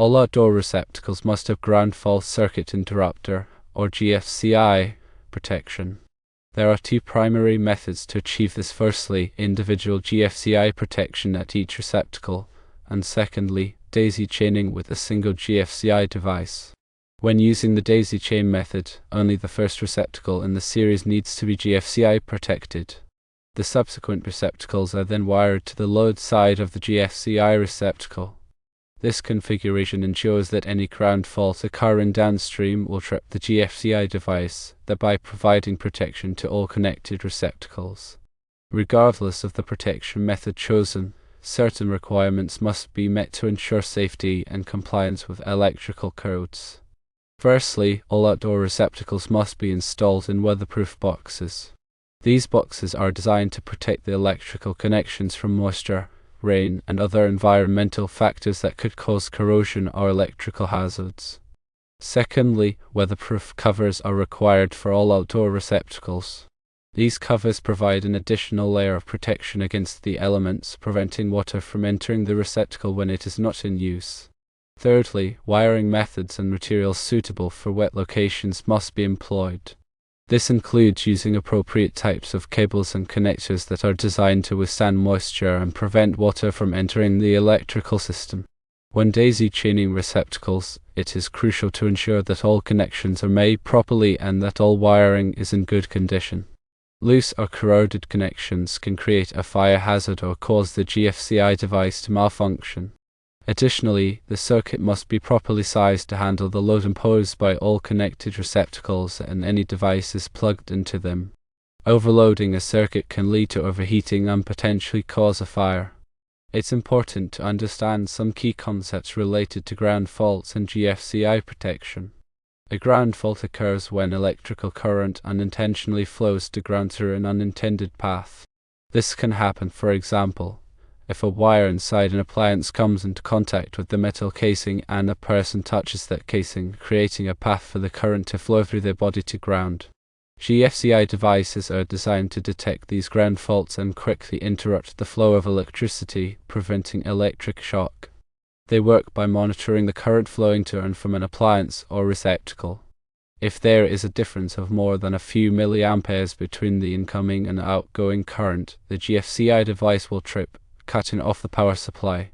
All outdoor receptacles must have ground fault circuit interrupter, or GFCI, protection. There are two primary methods to achieve this. Firstly, individual GFCI protection at each receptacle, and secondly, daisy chaining with a single GFCI device. When using the daisy chain method, only the first receptacle in the series needs to be GFCI protected. The subsequent receptacles are then wired to the load side of the GFCI receptacle. This configuration ensures that any ground fault occurring downstream will trip the GFCI device, thereby providing protection to all connected receptacles. Regardless of the protection method chosen, certain requirements must be met to ensure safety and compliance with electrical codes. Firstly, all outdoor receptacles must be installed in weatherproof boxes. These boxes are designed to protect the electrical connections from moisture, rain, and other environmental factors that could cause corrosion or electrical hazards. Secondly, weatherproof covers are required for all outdoor receptacles. These covers provide an additional layer of protection against the elements, preventing water from entering the receptacle when it is not in use. Thirdly, wiring methods and materials suitable for wet locations must be employed. This includes using appropriate types of cables and connectors that are designed to withstand moisture and prevent water from entering the electrical system. When daisy chaining receptacles, it is crucial to ensure that all connections are made properly and that all wiring is in good condition. Loose or corroded connections can create a fire hazard or cause the GFCI device to malfunction. Additionally, the circuit must be properly sized to handle the load imposed by all connected receptacles and any devices plugged into them. Overloading a circuit can lead to overheating and potentially cause a fire. It's important to understand some key concepts related to ground faults and GFCI protection. A ground fault occurs when electrical current unintentionally flows to ground through an unintended path. This can happen, for example, if a wire inside an appliance comes into contact with the metal casing and a person touches that casing, creating a path for the current to flow through their body to ground. GFCI devices are designed to detect these ground faults and quickly interrupt the flow of electricity, preventing electric shock. They work by monitoring the current flowing to and from an appliance or receptacle. If there is a difference of more than a few milliamperes between the incoming and outgoing current, the GFCI device will trip, cutting off the power supply.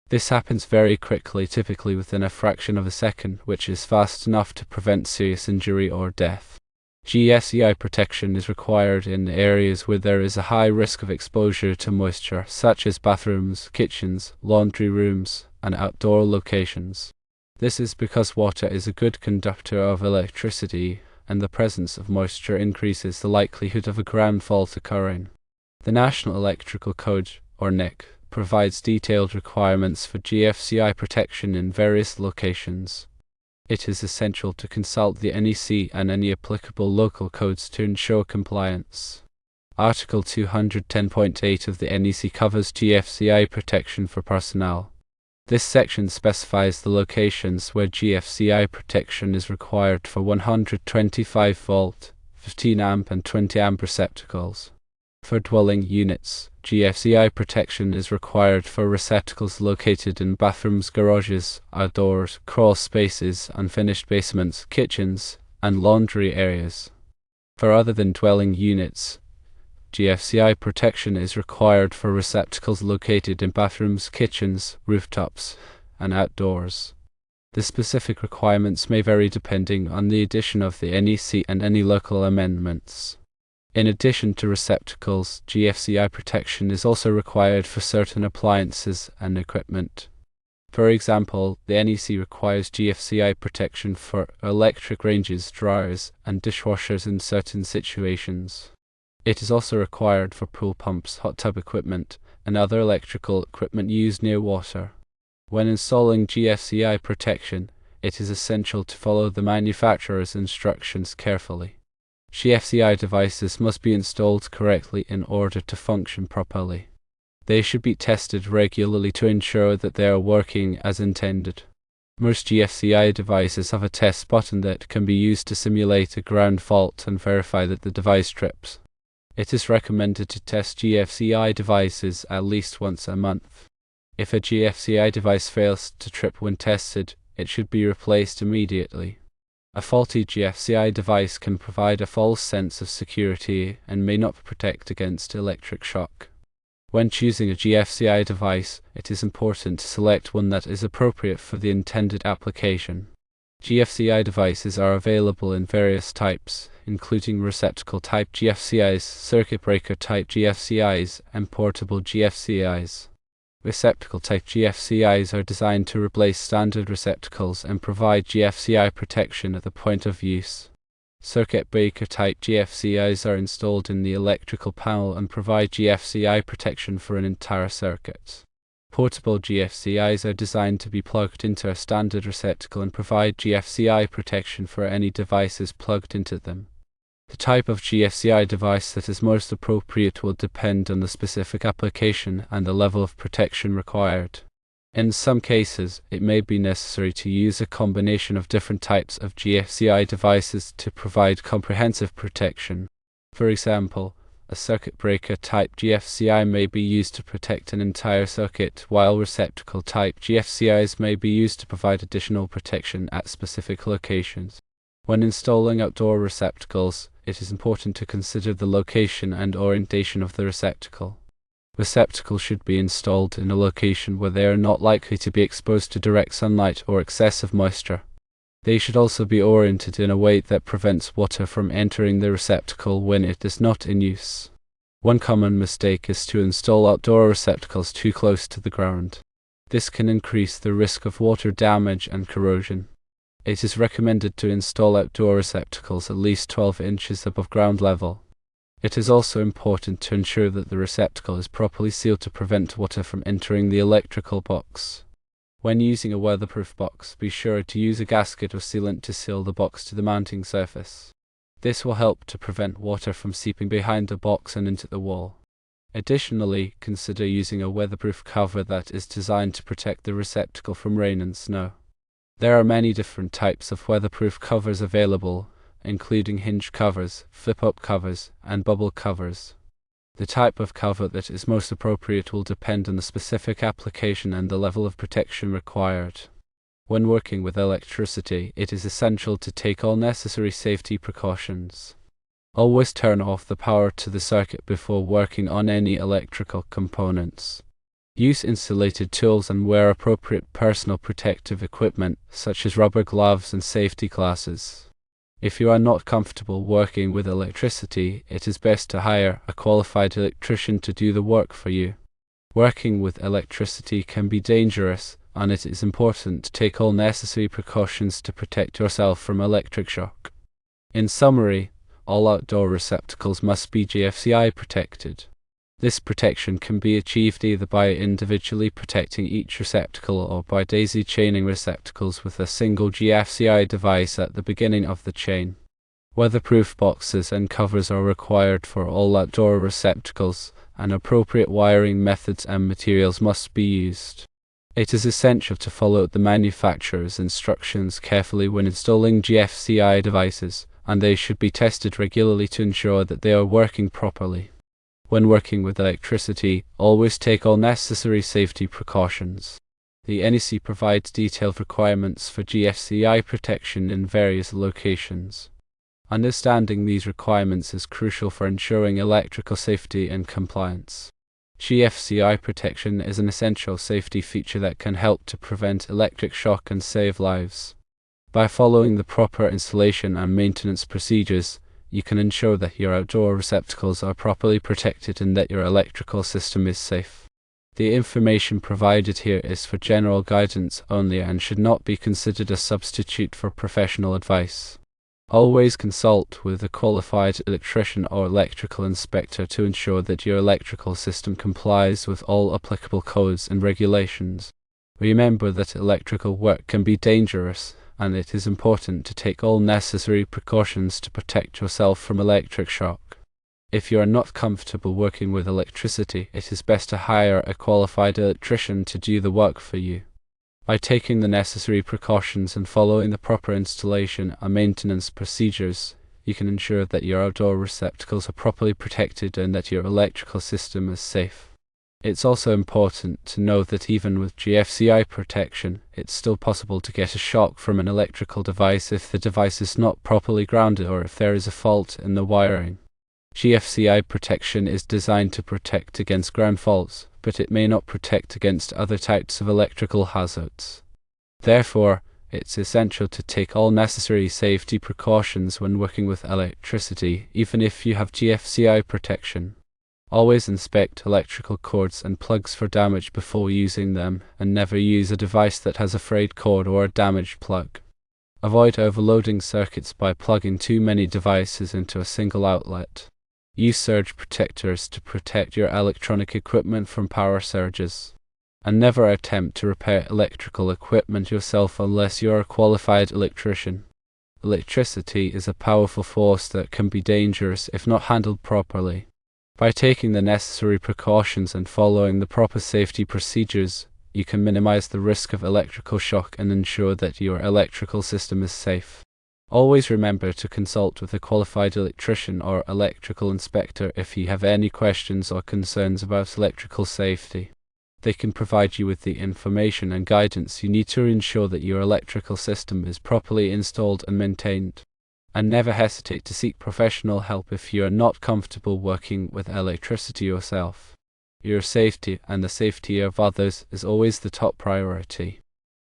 This happens very quickly, typically within a fraction of a second, which is fast enough to prevent serious injury or death. GFCI protection is required in areas where there is a high risk of exposure to moisture, such as bathrooms, kitchens, laundry rooms, and outdoor locations. This is because water is a good conductor of electricity, and the presence of moisture increases the likelihood of a ground fault occurring. The National Electrical Code, or NEC, provides detailed requirements for GFCI protection in various locations. It is essential to consult the NEC and any applicable local codes to ensure compliance. Article 210.8 of the NEC covers GFCI protection for personnel. This section specifies the locations where GFCI protection is required for 125 volt, 15 amp and 20 amp receptacles. For dwelling units, GFCI protection is required for receptacles located in bathrooms, garages, outdoors, crawl spaces, unfinished basements, kitchens, and laundry areas. For other than dwelling units, GFCI protection is required for receptacles located in bathrooms, kitchens, rooftops, and outdoors. The specific requirements may vary depending on the addition of the NEC and any local amendments. In addition to receptacles, GFCI protection is also required for certain appliances and equipment. For example, the NEC requires GFCI protection for electric ranges, dryers, and dishwashers in certain situations. It is also required for pool pumps, hot tub equipment, and other electrical equipment used near water. When installing GFCI protection, it is essential to follow the manufacturer's instructions carefully. GFCI devices must be installed correctly in order to function properly. They should be tested regularly to ensure that they are working as intended. Most GFCI devices have a test button that can be used to simulate a ground fault and verify that the device trips. It is recommended to test GFCI devices at least once a month. If a GFCI device fails to trip when tested, it should be replaced immediately. A faulty GFCI device can provide a false sense of security and may not protect against electric shock. When choosing a GFCI device, it is important to select one that is appropriate for the intended application. GFCI devices are available in various types, including receptacle-type GFCIs, circuit breaker-type GFCIs, and portable GFCIs. Receptacle-type GFCIs are designed to replace standard receptacles and provide GFCI protection at the point of use. Circuit breaker-type GFCIs are installed in the electrical panel and provide GFCI protection for an entire circuit. Portable GFCIs are designed to be plugged into a standard receptacle and provide GFCI protection for any devices plugged into them. The type of GFCI device that is most appropriate will depend on the specific application and the level of protection required. In some cases, it may be necessary to use a combination of different types of GFCI devices to provide comprehensive protection. For example, a circuit breaker type GFCI may be used to protect an entire circuit, while receptacle type GFCIs may be used to provide additional protection at specific locations. When installing outdoor receptacles, it is important to consider the location and orientation of the receptacle. Receptacles should be installed in a location where they are not likely to be exposed to direct sunlight or excessive moisture. They should also be oriented in a way that prevents water from entering the receptacle when it is not in use. One common mistake is to install outdoor receptacles too close to the ground. This can increase the risk of water damage and corrosion. It is recommended to install outdoor receptacles at least 12 inches above ground level. It is also important to ensure that the receptacle is properly sealed to prevent water from entering the electrical box. When using a weatherproof box, be sure to use a gasket or sealant to seal the box to the mounting surface. This will help to prevent water from seeping behind the box and into the wall. Additionally, consider using a weatherproof cover that is designed to protect the receptacle from rain and snow. There are many different types of weatherproof covers available, including hinge covers, flip-up covers, and bubble covers. The type of cover that is most appropriate will depend on the specific application and the level of protection required. When working with electricity, it is essential to take all necessary safety precautions. Always turn off the power to the circuit before working on any electrical components. Use insulated tools and wear appropriate personal protective equipment, such as rubber gloves and safety glasses. If you are not comfortable working with electricity, it is best to hire a qualified electrician to do the work for you. Working with electricity can be dangerous, and it is important to take all necessary precautions to protect yourself from electric shock. In summary, all outdoor receptacles must be GFCI protected. This protection can be achieved either by individually protecting each receptacle or by daisy-chaining receptacles with a single GFCI device at the beginning of the chain. Weatherproof boxes and covers are required for all outdoor receptacles, and appropriate wiring methods and materials must be used. It is essential to follow the manufacturer's instructions carefully when installing GFCI devices, and they should be tested regularly to ensure that they are working properly. When working with electricity, always take all necessary safety precautions. The NEC provides detailed requirements for GFCI protection in various locations. Understanding these requirements is crucial for ensuring electrical safety and compliance. GFCI protection is an essential safety feature that can help to prevent electric shock and save lives. By following the proper installation and maintenance procedures, you can ensure that your outdoor receptacles are properly protected and that your electrical system is safe. The information provided here is for general guidance only and should not be considered a substitute for professional advice. Always consult with a qualified electrician or electrical inspector to ensure that your electrical system complies with all applicable codes and regulations. Remember that electrical work can be dangerous, and it is important to take all necessary precautions to protect yourself from electric shock. If you are not comfortable working with electricity, it is best to hire a qualified electrician to do the work for you. By taking the necessary precautions and following the proper installation and maintenance procedures, you can ensure that your outdoor receptacles are properly protected and that your electrical system is safe. It's also important to know that even with GFCI protection, it's still possible to get a shock from an electrical device if the device is not properly grounded or if there is a fault in the wiring. GFCI protection is designed to protect against ground faults, but it may not protect against other types of electrical hazards. Therefore, it's essential to take all necessary safety precautions when working with electricity, even if you have GFCI protection. Always inspect electrical cords and plugs for damage before using them, and never use a device that has a frayed cord or a damaged plug. Avoid overloading circuits by plugging too many devices into a single outlet. Use surge protectors to protect your electronic equipment from power surges. And never attempt to repair electrical equipment yourself unless you are a qualified electrician. Electricity is a powerful force that can be dangerous if not handled properly. By taking the necessary precautions and following the proper safety procedures, you can minimize the risk of electrical shock and ensure that your electrical system is safe. Always remember to consult with a qualified electrician or electrical inspector if you have any questions or concerns about electrical safety. They can provide you with the information and guidance you need to ensure that your electrical system is properly installed and maintained. And never hesitate to seek professional help if you are not comfortable working with electricity yourself. Your safety and the safety of others is always the top priority.